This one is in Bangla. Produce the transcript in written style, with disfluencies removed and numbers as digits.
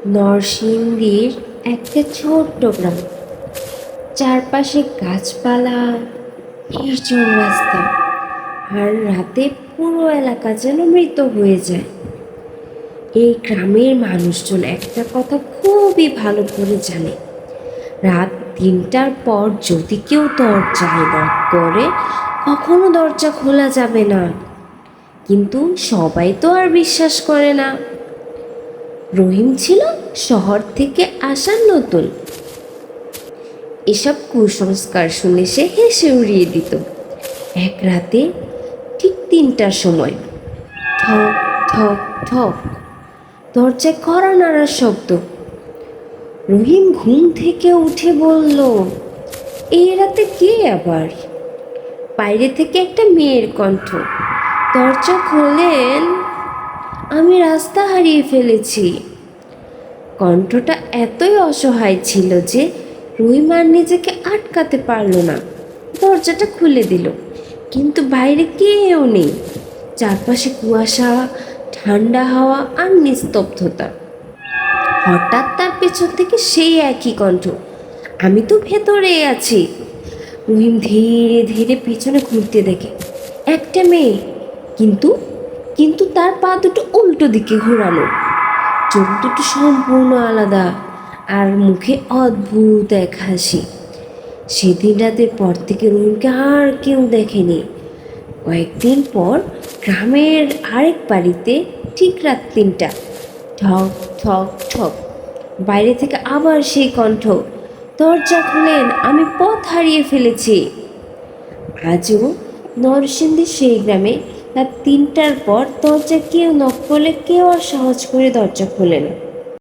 নরসিংদীর একটা ছোট্ট গ্রাম। চারপাশে গাছপালা, নির্জন রাস্তা, আর রাতে পুরো এলাকা যেন মৃত হয়ে যায়। এই গ্রামের মানুষজন একটা কথা খুবই ভালো করে জানে, রাত ৩টার পর যদি কেউ দরজায় নক করে কখনো দরজা খোলা যাবে না। কিন্তু সবাই তো আর বিশ্বাস করে না। রহিম ছিল শহর থেকে আসা নতুন। এসব কুসংস্কার শুনে সে হেসে উড়িয়ে দিত। এক রাতে ঠিক ৩টার সময় ঠক ঠক ঠক দরজায় কড়া নাড়ার শব্দ। রহিম ঘুম থেকে উঠে বলল, এই রাতে কে আবার? বাইরে থেকে একটা মেয়ের কণ্ঠ। দরজা খোলেন, আমি রাস্তা হারিয়ে ফেলেছি। কণ্ঠটা এতই অসহায় ছিল যে রহিম আর নিজেকে আটকাতে পারল না। দরজাটা খুলে দিল, কিন্তু বাইরে কেউ নেই। চারপাশে কুয়াশা, ঠান্ডা হাওয়া আর নিস্তব্ধতা। হঠাৎ তার পেছন থেকে সেই একই কণ্ঠ, আমি তো ভেতরেই আছি। রহিম ধীরে ধীরে পেছনে ঘুরতে দেখে একটা মেয়ে, কিন্তু কিন্তু তার পা দুটো উল্টো দিকে ঘোরানো, চোখ দুটো সম্পূর্ণ আলাদা, আর মুখে অদ্ভুত এক হাসি। সেদিন রাতের পর থেকে রহিমকে আর কেউ দেখেনি। কয়েকদিন পর গ্রামের আরেক বাড়িতে ঠিক রাত ৩টা, ঠক ঠক ঠক, বাইরে থেকে আবার সেই কণ্ঠ, দরজা খুলেন, আমি পথ হারিয়ে ফেলেছি। আজও নরসিংদীর সেই গ্রামে রাত ৩টার পর দরজা কেউ নক করলে কেউ আর সহজ করে দরজা খোলে না।